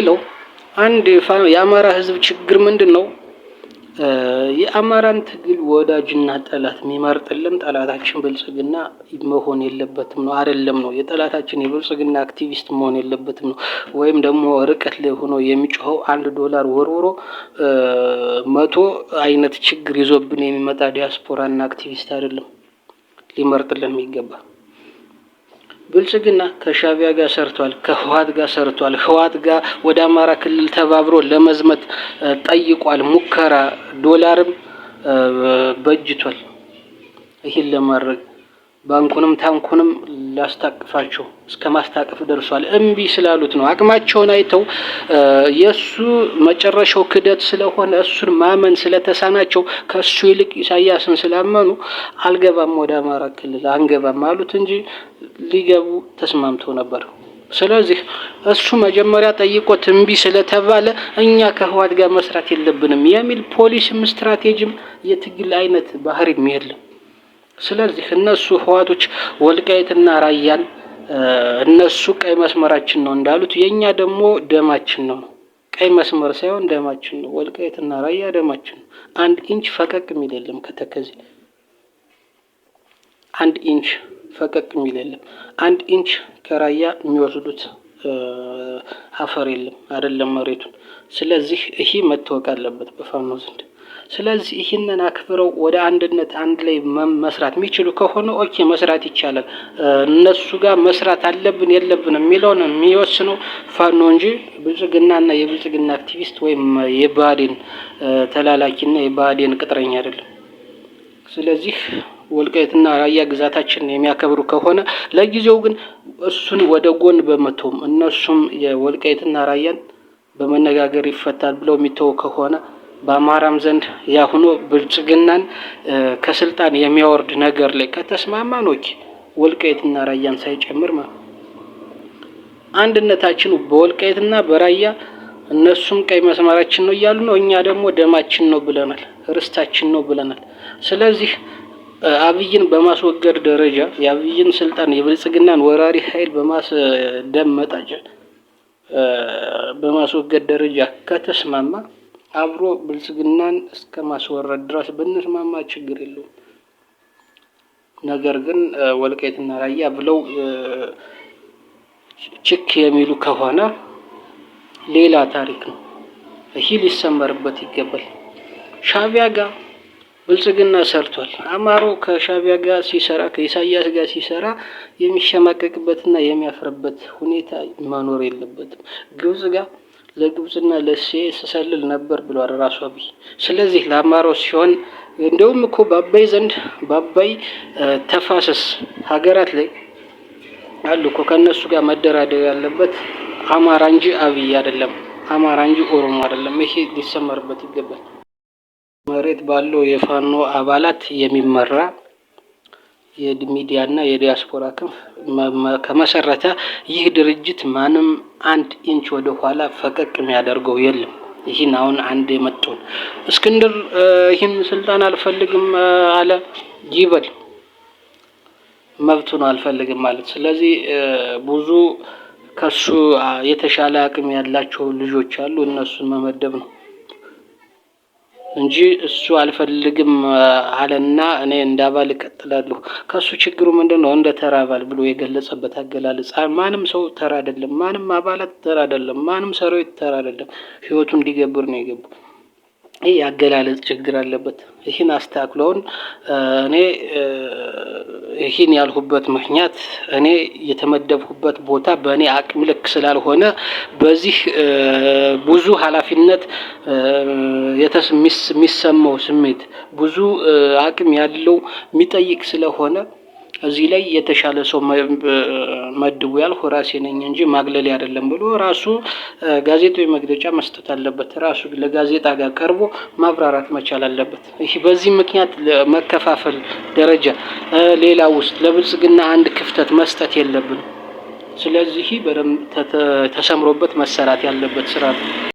ለው አንድ የአማራ ህዝብ ችግር ምንድነው? የአማራን ትግል ወዳጅና ጠላት የሚመርጥልን ጠላታችን ብልጽግና መሆን የለበትም ነው አይደለም ነው። የጠላታችን የብልጽግና አክቲቪስት መሆን የለበትም ነው። ወይም ደግሞ ርቀት ላይ ሆኖ የሚጮኸው $1 ወርውሮ 100 አይነት ችግር ይዞብን የሚመጣ ዲያስፖራና አክቲቪስት አይደለም ሊመርጥልን የሚገባ። ብልጽግና ከሻቢያ ጋር ሰርቷል፣ ከህዋት ጋር ሰርቷል። ህዋት ጋር ወደ አማራ ክልል ተባብሮ ለመዝመት ጠይቋል። ሙከራ ዶላርም በጅቷል። ይሄን ለማድረግ ባንኩንም ታንኩንም ላስታቅፋቸው እስከ ማስታቀፍ ደርሷል። እምቢ ስላሉት ነው። አቅማቸውን አይተው የሱ መጨረሻው ክደት ስለሆነ እሱን ማመን ስለተሳናቸው ከሱ ይልቅ ኢሳያስን ስላመኑ አልገባም ወደ አማራ ክልል አንገባም አሉት እንጂ ሊገቡ ተስማምተው ነበር። ስለዚህ እሱ መጀመሪያ ጠይቆት እምቢ ስለተባለ እኛ ከህዋት ጋር መስራት የለብንም የሚል ፖሊሲም ስትራቴጂም የትግል አይነት ባህሪም የለም። ስለዚህ እነሱ ህዋቶች ወልቃይትና ራያን እነሱ ቀይ መስመራችን ነው እንዳሉት የኛ ደግሞ ደማችን ነው። ቀይ መስመር ሳይሆን ደማችን ነው። ወልቃይትና ራያ ደማችን ነው። 1 ኢንች ፈቀቅ የሚል የለም ከተከዜ 1 ኢንች ፈቀቅ የሚል የለም። 1 ኢንች ከራያ የሚወስዱት አፈር የለም አይደለም መሬቱን። ስለዚህ ይሄ መታወቅ አለበት በፋኖ ዘንድ። ስለዚህ ይህንን አክብረው ወደ አንድነት አንድ ላይ መስራት የሚችሉ ከሆነ ኦኬ መስራት ይቻላል። እነሱ ጋር መስራት አለብን የለብን የሚለውን የሚወስነው ፋኖ እንጂ ብልጽግናና የብልጽግና አክቲቪስት ወይም የባዴን ተላላኪና የባዴን ቅጥረኛ አይደለም። ስለዚህ ወልቃይትና ራያ ግዛታችን የሚያከብሩ ከሆነ ለጊዜው ግን እሱን ወደ ጎን በመተውም እነሱም የወልቃይትና ራያን በመነጋገር ይፈታል ብለው የሚተው ከሆነ በአማራም ዘንድ ያሁኑ ብልጽግናን ከስልጣን የሚያወርድ ነገር ላይ ከተስማማን ኦኬ ወልቃይትና ራያን ሳይጨምር አንድነታችን በወልቃይትና በራያ እነሱም ቀይ መስመራችን ነው እያሉ ነው፣ እኛ ደግሞ ደማችን ነው ብለናል፣ ርስታችን ነው ብለናል። ስለዚህ አብይን በማስወገድ ደረጃ የአብይን ስልጣን የብልጽግናን ወራሪ ኃይል በማስደመጣጭ በማስወገድ ደረጃ ከተስማማ አብሮ ብልጽግናን እስከ ማስወረድ ድረስ ብንስማማ ችግር የለውም። ነገር ግን ወልቃይትና ራያ ብለው ችክ የሚሉ ከሆነ ሌላ ታሪክ ነው። ይሄ ሊሰመርበት ይገባል። ሻቢያ ጋር ብልጽግና ሰርቷል። አማሮ ከሻቢያ ጋር ሲሰራ ከኢሳያስ ጋር ሲሰራ የሚሸማቀቅበትና የሚያፍርበት ሁኔታ መኖር የለበትም። ግብጽ ጋር ለግብጽና ለሲኤ ስሰልል ነበር ብሏል ራሱ አብይ። ስለዚህ ለአማሮ ሲሆን እንደውም እኮ በአባይ ዘንድ በአባይ ተፋሰስ ሀገራት ላይ አሉ እኮ ከነሱ ጋር መደራደር ያለበት አማራ እንጂ አብይ አይደለም፣ አማራ እንጂ ኦሮሞ አይደለም። ይሄ ሊሰመርበት ይገባል። መሬት ባለው የፋኖ አባላት የሚመራ የሚዲያና የዲያስፖራ ክንፍ ከመሰረተ ይህ ድርጅት ማንም 1 ኢንች ወደ ኋላ ፈቀቅ የሚያደርገው የለም። ይህን አሁን አንድ የመጣው እስክንድር ይህን ስልጣን አልፈልግም አለ ይበል፣ መብቱ ነው አልፈልግም ማለት። ስለዚህ ብዙ ከሱ የተሻለ አቅም ያላቸው ልጆች አሉ፣ እነሱን መመደብ ነው እንጂ እሱ አልፈልግም አለና እኔ እንዳባል እቀጥላለሁ። ከሱ ችግሩ ምንድነው? እንደ ተራ አባል ብሎ የገለጸበት አገላለጽ ማንም ሰው ተራ አይደለም፣ ማንም አባላት ተራ አይደለም፣ ማንም ሰራዊት ተራ አይደለም። ህይወቱን እንዲገብር ነው የገቡ። ይሄ ያገላለጽ ችግር አለበት። ይህን አስተካክለውን እኔ ይህን ያልሁበት ምክንያት እኔ የተመደብኩበት ቦታ በእኔ አቅም ልክ ስላልሆነ በዚህ ብዙ ኃላፊነት የሚሰማው ስሜት ብዙ አቅም ያለው የሚጠይቅ ስለሆነ እዚህ ላይ የተሻለ ሰው መድቡ ያልኩ ራሴ ነኝ እንጂ ማግለል አይደለም ብሎ ራሱ ጋዜጣዊ መግለጫ መስጠት አለበት። ራሱ ለጋዜጣ ጋር ቀርቦ ማብራራት መቻል አለበት። ይሄ በዚህ ምክንያት መከፋፈል ደረጃ ሌላ ውስጥ ለብልጽግና አንድ ክፍተት መስጠት የለብንም። ስለዚህ በደንብ ተሰምሮበት መሰራት ያለበት ስራ ነው።